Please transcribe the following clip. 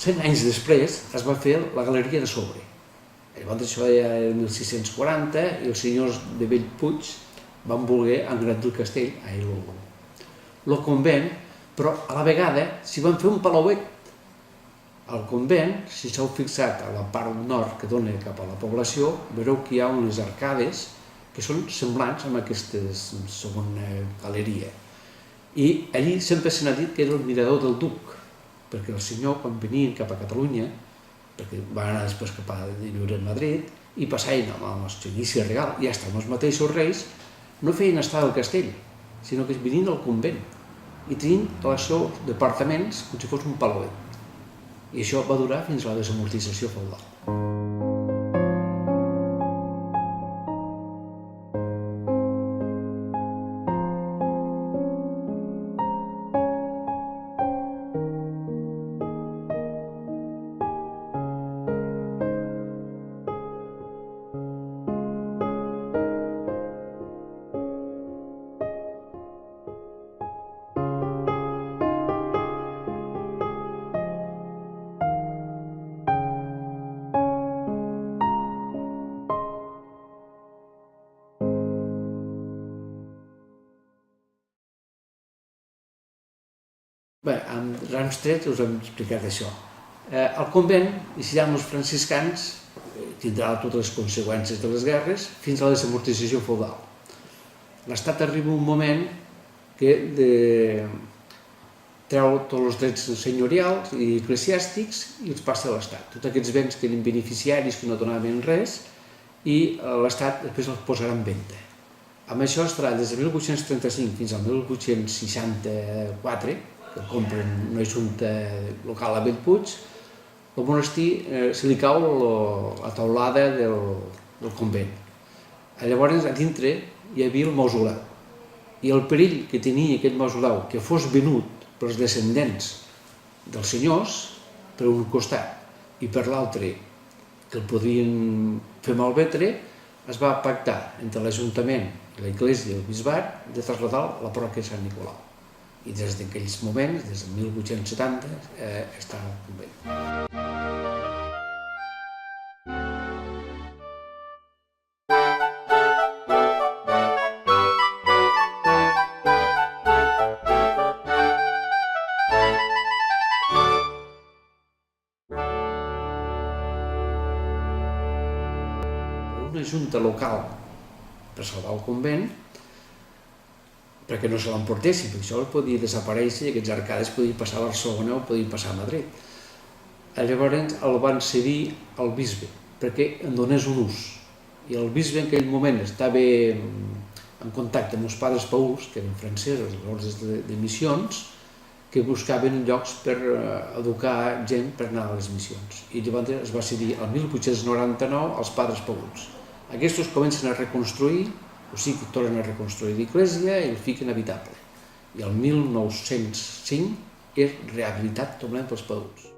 100 anys després es va fer la galeria de sobre. Llavors això era el 1640 i els senyors de Bellpuig van voler engrandir el castell, el convent, però a la vegada s'hi van fer un palauet. Al convent, si s'heu fixat a la part nord que dona cap a la població, veureu que hi ha unes arcades que són semblants amb aquesta segona galeria. I allí sempre se n'ha dit que era el mirador del duc, perquè el senyor, quan venien cap a Catalunya, perquè van anar després cap a viure a Madrid, i passaven amb el judici real, i fins els mateixos reis no feien estar al castell, sinó que es venien al convent, i tenien els seus departaments com si fos un palauet. I això va durar fins a la desamortització feudal. Bé, amb grans trets us hem explicat això. El convent, i si hi ha els franciscans, tindrà totes les conseqüències de les guerres fins a la desamortització feudal. L'Estat arriba un moment que treu tots els drets senyorials i eclesiàstics i els passa a l'Estat. Tots aquests béns que eren beneficiaris, que no donaven res, i l'Estat després els posarà en venda. Amb això estarà des de 1835 fins al 1864, que compren una junta local a Bellpuig, el monestir se li cau la teulada del convent. Llavors, a dintre hi havia el mausoleu. I el perill que tenia aquest mausoleu, que fos venut pels descendents dels senyors, per un costat i per l'altre, que el podrien fer malmetre, es va pactar entre l'Ajuntament, l'Església i el Bisbat de traslladar la parròquia de Sant Nicolau. I des d'aquells moments, des del 1870, està al convent. Una junta local per salvar el convent, perquè no se l'emportessin, perquè això podia desaparèixer i aquests arcades podien passar a Barcelona o podien passar a Madrid. Llavors el van cedir al bisbe, perquè en donés un ús. I el bisbe en aquell moment estava en contacte amb els pares Pauls, que eren francesos, els ordres de missions, que buscaven llocs per educar gent per anar a les missions. I llavors es va cedir el 1899 als pares Pauls. Aquests comencen a reconstruir, o sigui que tornen a reconstruir l'església i el fiquen habitable. I el 1905 és rehabilitat totalment pels Pauls.